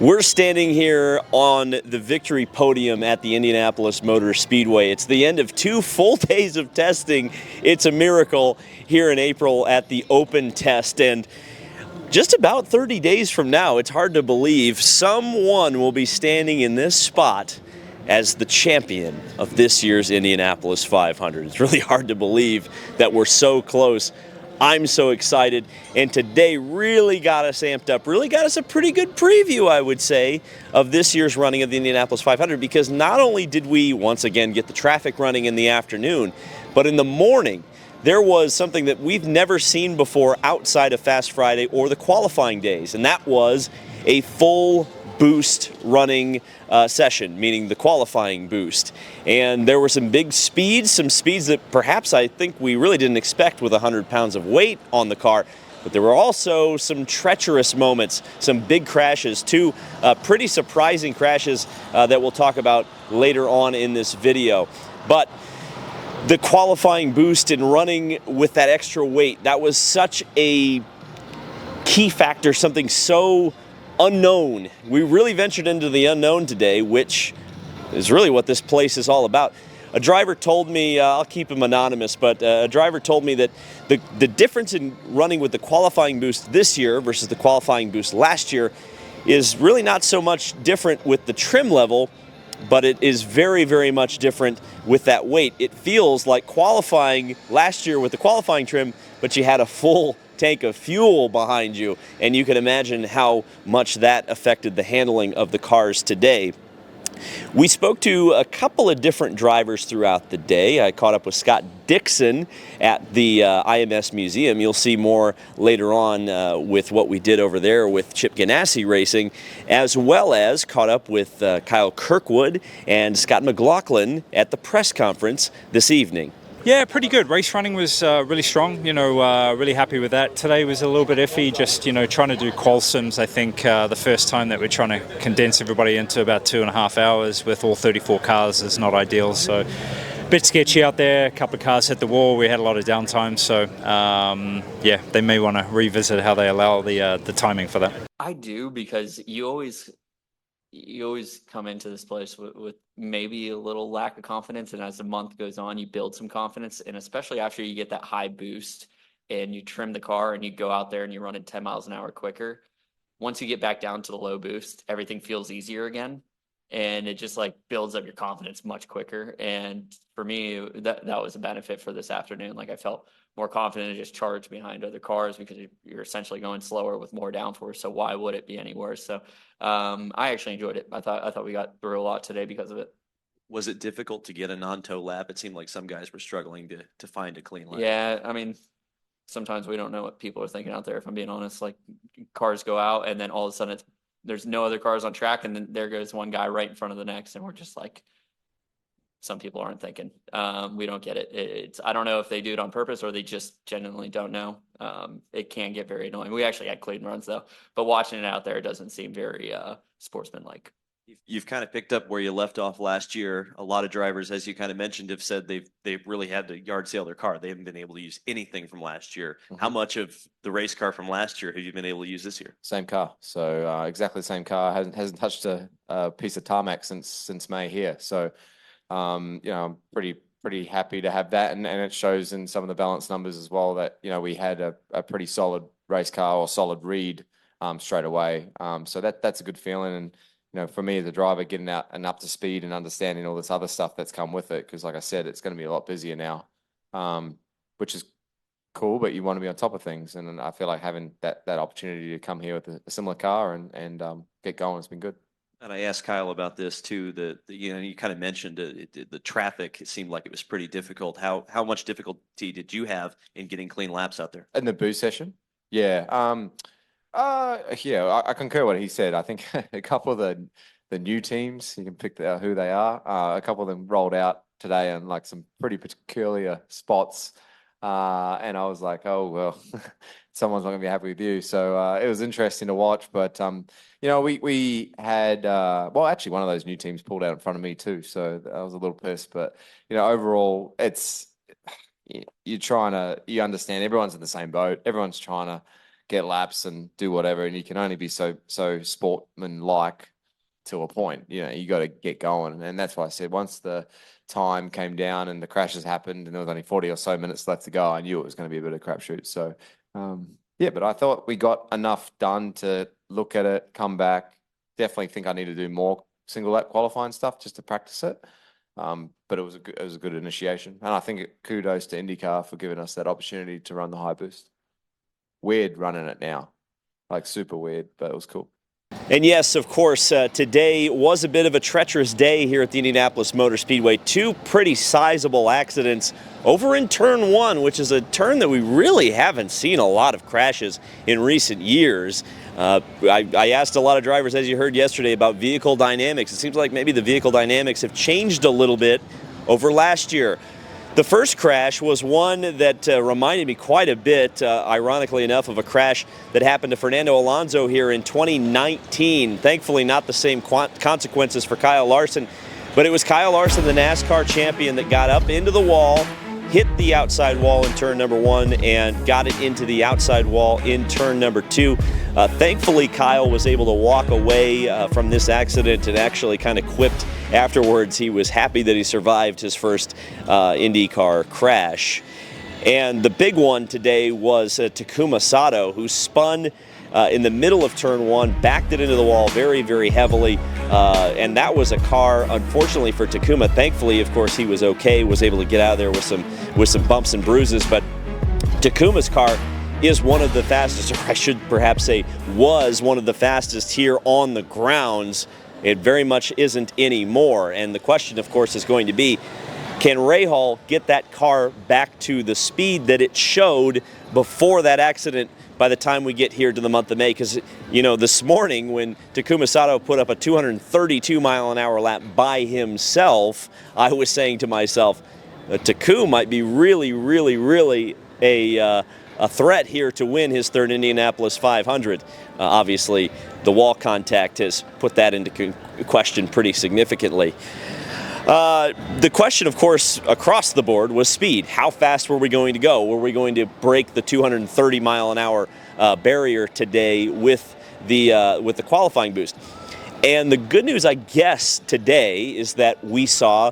We're standing here on the victory podium at the Indianapolis Motor Speedway. It's the end of 2 full days of testing. It's a miracle here in April at the open test. And just about 30 days from now, it's hard to believe, someone will be standing in this spot as the champion of this year's Indianapolis 500. It's really hard to believe that we're so close. I'm so excited, and today really got us amped up, really got us a pretty good preview, I would say, of this year's running of the Indianapolis 500, because not only did we once again get the traffic running in the afternoon, but in the morning, there was something that we've never seen before outside of Fast Friday or the qualifying days, and that was a full boost running session, meaning the qualifying boost. And there were some big speeds, some speeds that perhaps I think we really didn't expect with 100 pounds of weight on the car. But there were also some treacherous moments, some big crashes, 2 pretty surprising crashes that we'll talk about later on in this video. But the qualifying boost and running with that extra weight, that was such a key factor, something so unknown. We really ventured into the unknown today, which is really what this place is all about. A driver told me, I'll keep him anonymous, but a driver told me that the difference in running with the qualifying boost this year versus the qualifying boost last year is really not so much different with the trim level, but it is very, very much different with that weight. It feels like qualifying last year with the qualifying trim, but you had a full tank of fuel behind you, and you can imagine how much that affected the handling of the cars today. We spoke to a couple of different drivers throughout the day. I caught up with Scott Dixon at the IMS Museum. You'll see more later on with what we did over there with Chip Ganassi Racing, as well as caught up with Kyle Kirkwood and Scott McLaughlin at the press conference this evening. Yeah, pretty good. Race running was really strong, really happy with that. Today was a little bit iffy, just, trying to do qual sims. I think the first time that we're trying to condense everybody into about 2.5 hours with all 34 cars is not ideal. So a bit sketchy out there. A couple of cars hit the wall. We had a lot of downtime. So, they may want to revisit how they allow the timing for that. I do, because you always come into this place with maybe a little lack of confidence, and as the month goes on, you build some confidence, and especially after you get that high boost and you trim the car and you go out there and you run it 10 miles an hour quicker. Once you get back down to the low boost, everything feels easier again, and it just builds up your confidence much quicker. And for me, that was a benefit for this afternoon. I felt more confident to just charge behind other cars, because you're essentially going slower with more downforce. So why would it be any worse? So I actually enjoyed it. I thought we got through a lot today because of it. Was it difficult to get a non-tow lap? It seemed like some guys were struggling to find a clean lap. Yeah, I mean, sometimes we don't know what people are thinking out there, if I'm being honest. Cars go out, and then all of a sudden there's no other cars on track, and then there goes one guy right in front of the next, and we're just some people aren't thinking. We don't get it. I don't know if they do it on purpose or they just genuinely don't know. It can get very annoying. We actually had clean runs though, but watching it out there, it doesn't seem very sportsmanlike. You've kind of picked up where you left off last year. A lot of drivers, as you kind of mentioned, have said they've really had to yard sale their car. They haven't been able to use anything from last year. Mm-hmm. How much of the race car from last year have you been able to use this year? Same car. So exactly the same car. Hasn't touched a piece of tarmac since May here. So I'm pretty happy to have that, and it shows in some of the balance numbers as well that we had a pretty solid race car, or solid read straight away. So that's a good feeling. And for me as a driver, getting out and up to speed and understanding all this other stuff that's come with it, because like I said, it's going to be a lot busier now, which is cool, but you want to be on top of things. And I feel like having that opportunity to come here with a similar car and get going has been good. And I asked Kyle about this too. You kind of mentioned the traffic. It seemed like it was pretty difficult. How much difficulty did you have in getting clean laps out there? In the boost session? Yeah. I concur what he said. I think a couple of the new teams, you can pick who they are. A couple of them rolled out today in some pretty peculiar spots. And I was like, oh, well, someone's not going to be happy with you. So it was interesting to watch. But, we had, actually one of those new teams pulled out in front of me too. So I was a little pissed. But, overall, you understand everyone's in the same boat. Everyone's trying to get laps and do whatever, and you can only be so sportsman-like to a point. You got to get going, and that's why I said once the time came down and the crashes happened, and there was only 40 or so minutes left to go, I knew it was going to be a bit of a crapshoot. So, yeah, but I thought we got enough done to look at it, come back. Definitely think I need to do more single lap qualifying stuff just to practice it. But it was a good initiation, and I think kudos to IndyCar for giving us that opportunity to run the high boost. Weird running it now, like super weird, but it was cool. And yes, of course, today was a bit of a treacherous day here at the Indianapolis Motor Speedway. 2 pretty sizable accidents over in turn 1, which is a turn that we really haven't seen a lot of crashes in recent years. I asked a lot of drivers, as you heard yesterday, about vehicle dynamics. It seems like maybe the vehicle dynamics have changed a little bit over last year. The first crash was one that reminded me quite a bit, ironically enough, of a crash that happened to Fernando Alonso here in 2019. Thankfully, not the same consequences for Kyle Larson, but it was Kyle Larson, the NASCAR champion, that got up into the wall, hit the outside wall in turn number 1, and got it into the outside wall in turn number 2. Thankfully, Kyle was able to walk away from this accident and actually kind of quipped afterwards. He was happy that he survived his first IndyCar crash. And the big one today was Takuma Sato, who spun in the middle of turn 1, backed it into the wall very, very heavily. And that was a car, unfortunately for Takuma. Thankfully, of course, he was okay, was able to get out of there with some bumps and bruises. But Takuma's car is one of the fastest, or I should perhaps say was one of the fastest here on the grounds. It very much isn't anymore. And the question, of course, is going to be, can Rahal get that car back to the speed that it showed before that accident by the time we get here to the month of May? Because, this morning when Takuma Sato put up a 232-mile-an-hour lap by himself, I was saying to myself, Takuma might be really, really, really a threat here to win his third Indianapolis 500. Obviously, the wall contact has put that into question pretty significantly. The question, of course, across the board was speed. How fast were we going to go? Were we going to break the 230-mile-an-hour barrier today with the qualifying boost? And the good news, I guess, today is that we saw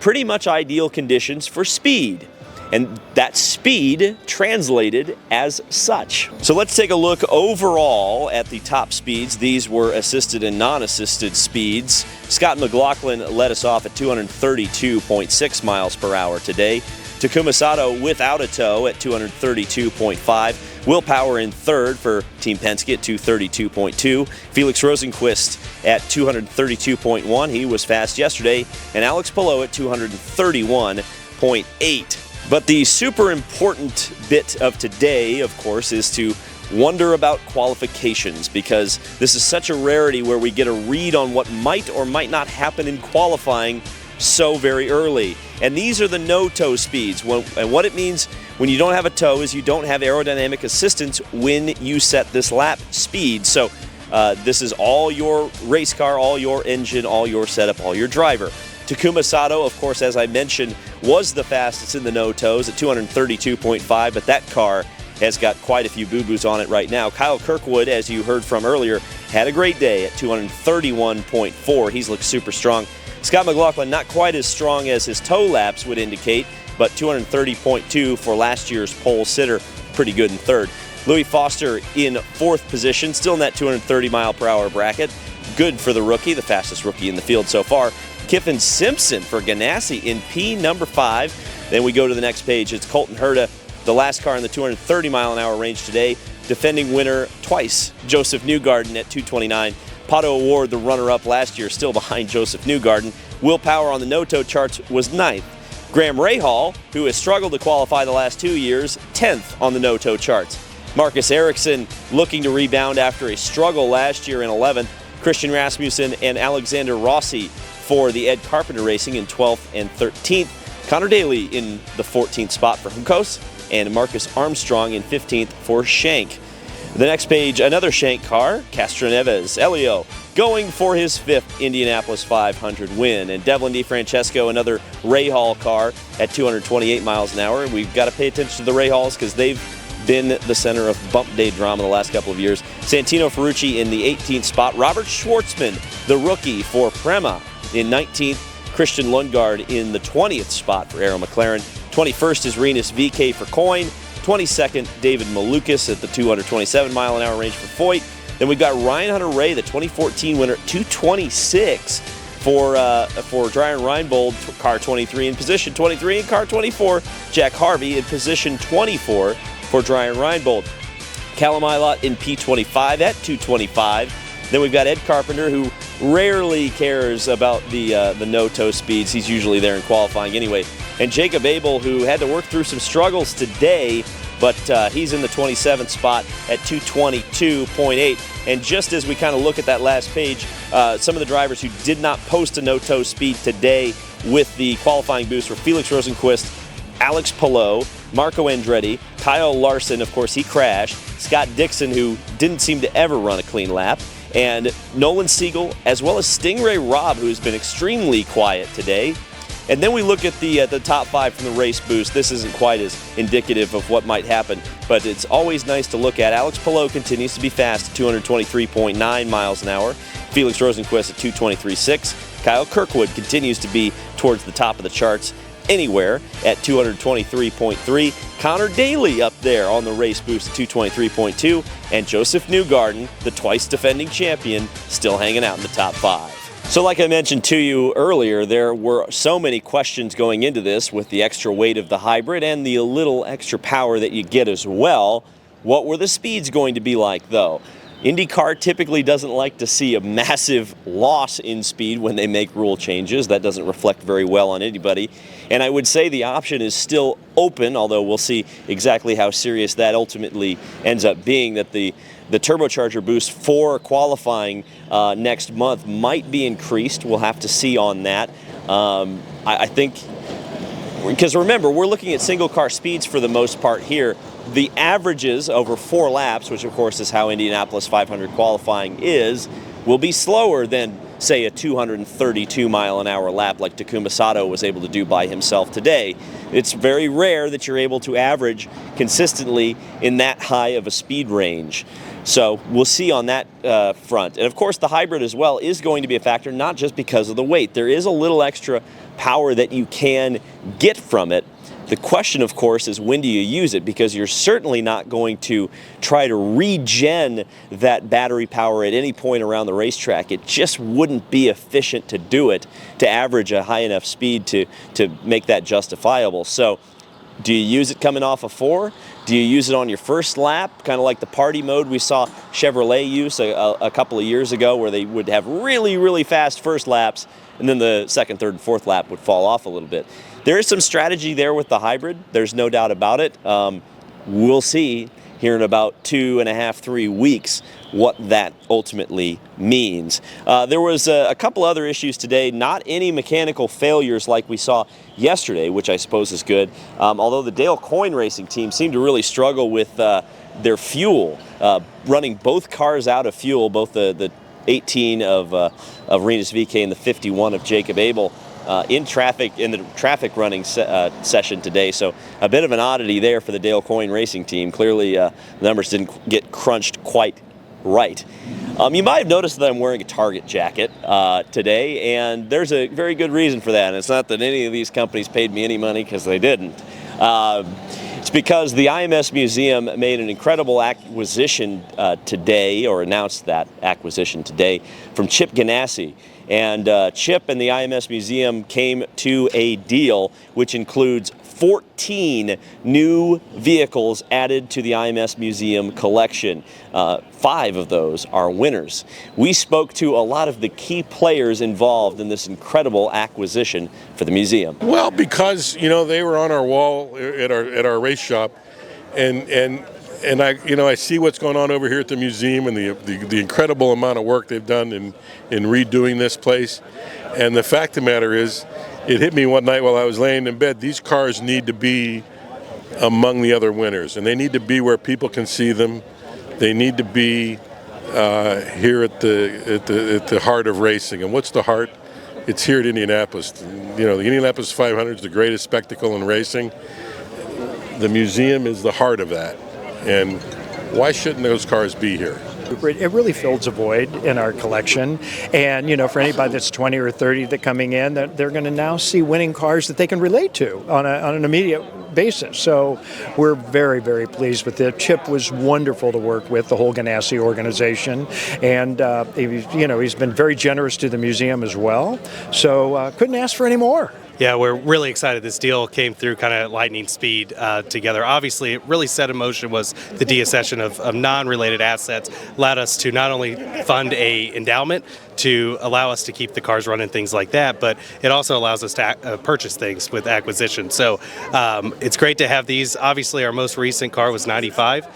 pretty much ideal conditions for speed. And that speed translated as such. So let's take a look overall at the top speeds. These were assisted and non-assisted speeds. Scott McLaughlin led us off at 232.6 miles per hour today. Takuma Sato without a tow at 232.5. Will Power in third for Team Penske at 232.2. Felix Rosenqvist at 232.1. He was fast yesterday. And Alex Palou at 231.8. But the super important bit of today, of course, is to wonder about qualifications, because this is such a rarity where we get a read on what might or might not happen in qualifying so very early. And these are the no-tow speeds. And what it means when you don't have a tow is you don't have aerodynamic assistance when you set this lap speed. So this is all your race car, all your engine, all your setup, all your driver. Takuma Sato, of course, as I mentioned, was the fastest in the no-tows at 232.5, but that car has got quite a few boo-boos on it right now. Kyle Kirkwood, as you heard from earlier, had a great day at 231.4. He's looked super strong. Scott McLaughlin, not quite as strong as his tow laps would indicate, but 230.2 for last year's pole sitter. Pretty good in third. Louis Foster in fourth position, still in that 230-mile-per-hour bracket. Good for the rookie, the fastest rookie in the field so far. Kiffin Simpson for Ganassi in P number 5. Then we go to the next page. It's Colton Herta, the last car in the 230-mile-an-hour range today. Defending winner twice, Joseph Newgarden at 229. Pato Award, the runner-up last year, still behind Joseph Newgarden. Will Power on the no-tow charts was 9th. Graham Rahal, who has struggled to qualify the last 2 years, 10th on the no-tow charts. Marcus Ericsson looking to rebound after a struggle last year in 11th. Christian Rasmussen and Alexander Rossi for the Ed Carpenter Racing in 12th and 13th. Connor Daly in the 14th spot for Juncos, and Marcus Armstrong in 15th for Shank. The next page, another Shank car, Castroneves. Elio going for his 5th Indianapolis 500 win. And Devlin DeFrancesco, another Rahal car at 228 miles an hour. We've got to pay attention to the Rahals because they've been the center of bump day drama the last couple of years. Santino Ferrucci in the 18th spot. Robert Schwartzman, the rookie for Prema, in 19th. Christian Lundgaard in the 20th spot for Arrow McLaren. 21st is Rinus VeeKay for Coyne. 22nd, David Malukas at the 227-mile-an-hour range for Foyt. Then we've got Ryan Hunter-Reay, the 2014 winner, 226 for Dryan Reinbold, car 23 in position 23, and car 24, Jack Harvey in position 24 for Dryan Reinbold. Callum Ilott in P25 at 225. Then we've got Ed Carpenter, who rarely cares about the no-toe speeds. He's usually there in qualifying anyway. And Jacob Abel, who had to work through some struggles today, but he's in the 27th spot at 222.8. And just as we kind of look at that last page, some of the drivers who did not post a no-toe speed today with the qualifying boost were Felix Rosenqvist, Alex Palou, Marco Andretti, Kyle Larson, of course he crashed, Scott Dixon, who didn't seem to ever run a clean lap, and Nolan Siegel, as well as Stingray Robb, who's been extremely quiet today. And then we look at the top 5 from the race boost. This isn't quite as indicative of what might happen, but it's always nice to look at. Alex Palou continues to be fast at 223.9 miles an hour. Felix Rosenqvist at 223.6. Kyle Kirkwood continues to be towards the top of the charts anywhere at 223.3. Connor Daly up there on the race boost at 223.2. And Joseph Newgarden, the twice defending champion, still hanging out in the top 5. So like I mentioned to you earlier, there were so many questions going into this with the extra weight of the hybrid and the little extra power that you get as well. What were the speeds going to be like, though? IndyCar typically doesn't like to see a massive loss in speed when they make rule changes. That doesn't reflect very well on anybody. And I would say the option is still open, although we'll see exactly how serious that ultimately ends up being, that the turbocharger boost for qualifying next month might be increased. We'll have to see on that. I think, because remember, we're looking at single car speeds for the most part here. The averages over 4 laps, which of course is how Indianapolis 500 qualifying is, will be slower than, say, a 232-mile-an-hour lap like Takuma Sato was able to do by himself today. It's very rare that you're able to average consistently in that high of a speed range. So we'll see on that front. And of course, the hybrid as well is going to be a factor, not just because of the weight. There is a little extra power that you can get from it. The question, of course, is when do you use it? Because you're certainly not going to try to regen that battery power at any point around the racetrack. It just wouldn't be efficient to do it, to average a high enough speed to make that justifiable. So do you use it coming off a 4? Do you use it on your first lap, kind of like the party mode we saw Chevrolet use a couple of years ago, where they would have really, really fast first laps, and then the second, third, and fourth lap would fall off a little bit? There is some strategy there with the hybrid. There's no doubt about it. We'll see here in about 2.5, 3 weeks what that ultimately means. There was a couple other issues today, not any mechanical failures like we saw yesterday, which I suppose is good, although the Dale Coyne racing team seemed to really struggle with their fuel, running both cars out of fuel, both the 18 of Rinus VeeKay and the 51 of Jacob Abel, in the traffic running session today. So a bit of an oddity there for the Dale Coyne racing team. Clearly the numbers didn't get crunched quite right. You might have noticed that I'm wearing a Target jacket today, and there's a very good reason for that. And it's not that any of these companies paid me any money, because they didn't. It's because the IMS Museum made an incredible acquisition today, or announced that acquisition today, from Chip Ganassi. And Chip and the IMS Museum came to a deal which includes 14 new vehicles added to the IMS Museum collection. 5 of those are winners. We spoke to a lot of the key players involved in this incredible acquisition for the museum. Well, because, they were on our wall at our race shop, and I see what's going on over here at the museum, and the incredible amount of work they've done in redoing this place. And the fact of the matter is, it hit me one night while I was laying in bed. These cars need to be among the other winners, and they need to be where people can see them. They need to be here at the heart of racing. And what's the heart? It's here at Indianapolis. The Indianapolis 500 is the greatest spectacle in racing. The museum is the heart of that. and why shouldn't those cars be here? It really fills a void in our collection, and for anybody that's 20 or 30 that coming in, they're going to now see winning cars that they can relate to on an immediate basis. So we're very, very pleased with it. Chip was wonderful to work with, the whole Ganassi organization, and he's been very generous to the museum as well. So couldn't ask for any more. Yeah, we're really excited. This deal came through kind of lightning speed together. Obviously, it really set in motion was the deaccession of non-related assets, allowed us to not only fund a endowment to allow us to keep the cars running, things like that, but it also allows us to purchase things with acquisition. So it's great to have these. Obviously, our most recent car was 95,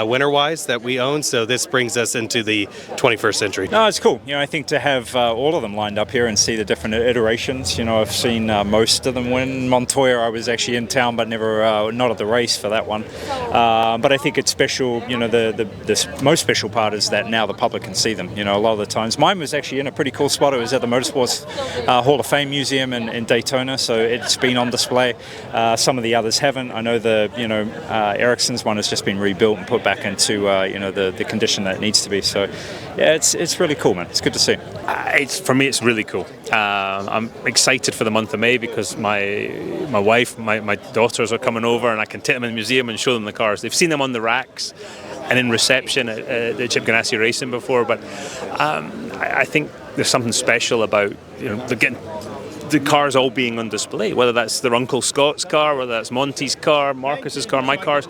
winter-wise, that we own, so this brings us into the 21st century. No, it's cool. I think to have all of them lined up here and see the different iterations. I've seen most of them win. Montoya, I was actually in town, but never not at the race for that one. But I think it's special. The most special part is that now the public can see them. A lot of the times, mine was actually in a pretty cool spot. It was at the Motorsports Hall of Fame Museum in Daytona, so it's been on display. Some of the others haven't. I know the Ericsson's one has just been rebuilt and put back into the condition that it needs to be. So yeah, it's really cool, man. It's good to see. For me, it's really cool. I'm excited for the month of May because my wife, my daughters are coming over, and I can take them in the museum and show them the cars. They've seen them on the racks and in reception at the Chip Ganassi Racing before, but I think there's something special about the cars all being on display, whether that's their Uncle Scott's car, whether that's Monty's car, Marcus's car, my cars.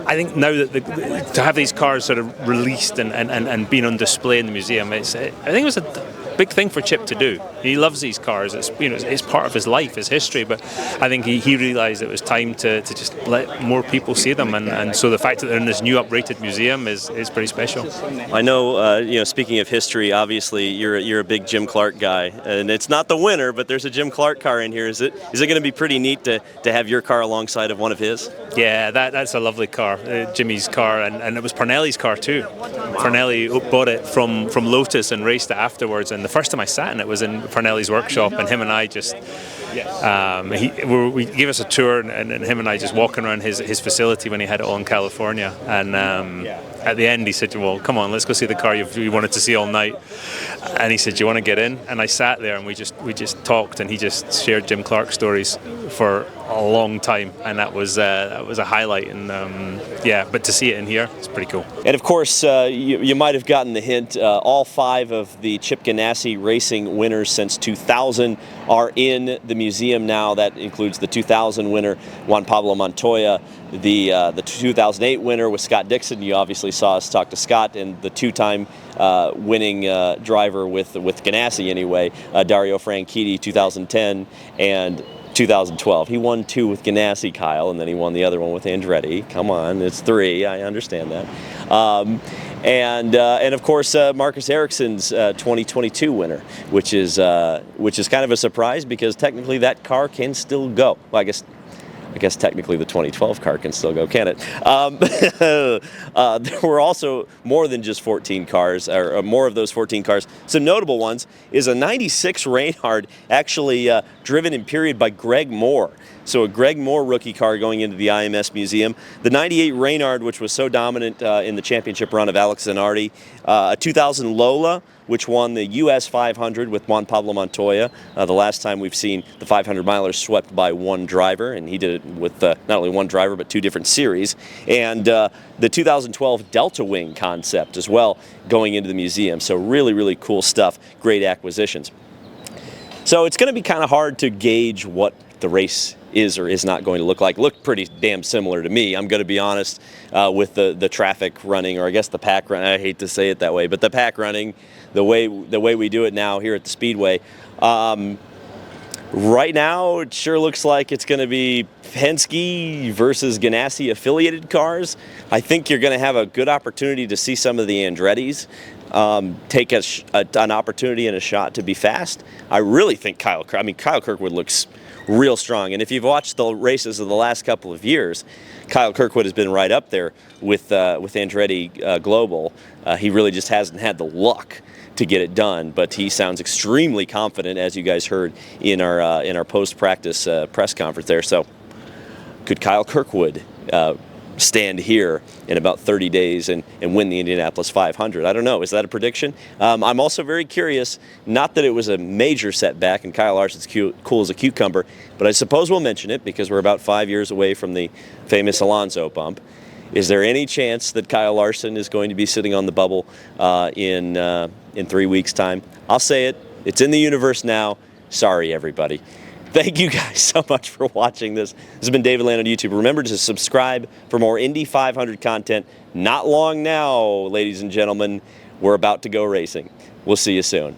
I think now that to have these cars sort of released and being on display in the museum, I think it was a big thing for Chip to do. He loves these cars. It's part of his life, his history. But I think he realised it was time to just let more people see them, and so the fact that they're in this new uprated museum is pretty special. I know. Speaking of history, obviously you're a big Jim Clark guy, and it's not the winner, but there's a Jim Clark car in here. Is it going to be pretty neat to have your car alongside of one of his? Yeah, that's a lovely car, Jimmy's car, and it was Parnelli's car too. Parnelli bought it from Lotus and raced it afterwards, and the first time I sat in it was in Parnelli's workshop, and him and I just we gave us a tour, and him and I just walking around his facility when he had it all in California, and at the end he said, well, come on, let's go see the car you wanted to see all night. And he said, do you want to get in? And I sat there and we just talked, and he just shared Jim Clark stories for a long time, and that was a highlight. And but to see it in here, it's pretty cool. And of course, you might have gotten the hint. All 5 of the Chip Ganassi Racing winners since 2000 are in the museum now. That includes the 2000 winner, Juan Pablo Montoya, the 2008 winner with Scott Dixon. You obviously saw us talk to Scott, and the 2-time winning driver with Ganassi anyway, Dario Franchitti, 2010 and 2012. He won 2 with Ganassi, Kyle, and then he won the other one with Andretti. Come on, it's 3. I understand that. And of course Marcus Ericsson's 2022 winner, which is kind of a surprise because technically that car can still go. Well, I guess technically the 2012 car can still go, can it? There were also more than just 14 cars, or more of those 14 cars. Some notable ones is a 96 Reynard, actually driven in period by Greg Moore. So a Greg Moore rookie car going into the IMS Museum. The 98 Reynard, which was so dominant in the championship run of Alex Zanardi. A 2000 Lola, which won the US 500 with Juan Pablo Montoya. The last time we've seen the 500 milers swept by one driver, and he did it with not only one driver but 2 different series. And the 2012 Delta Wing concept as well going into the museum. So really, really cool stuff. Great acquisitions. So it's going to be kind of hard to gauge what the race is or is not going to look like. Looked pretty damn similar to me, I'm going to be honest, with the traffic running, or I guess the pack run. I hate to say it that way, but the pack running, the way we do it now here at the Speedway. Right now, it sure looks like it's going to be Penske versus Ganassi affiliated cars. I think you're going to have a good opportunity to see some of the Andrettis take an opportunity and a shot to be fast. I really think Kyle Kirkwood looks real strong, and if you've watched the races of the last couple of years, Kyle Kirkwood has been right up there with Andretti Global. He really just hasn't had the luck to get it done, but he sounds extremely confident, as you guys heard in our post-practice press conference there. So could Kyle Kirkwood stand here in about 30 days and win the Indianapolis 500. I don't know. Is that a prediction? I'm also very curious, not that it was a major setback and Kyle Larson's cool as a cucumber, but I suppose we'll mention it because we're about 5 years away from the famous Alonso bump. Is there any chance that Kyle Larson is going to be sitting on the bubble in 3 weeks' time? I'll say it. It's in the universe now. Sorry, everybody. Thank you guys so much for watching this. This has been David Land on YouTube. Remember to subscribe for more Indy 500 content. Not long now, ladies and gentlemen. We're about to go racing. We'll see you soon.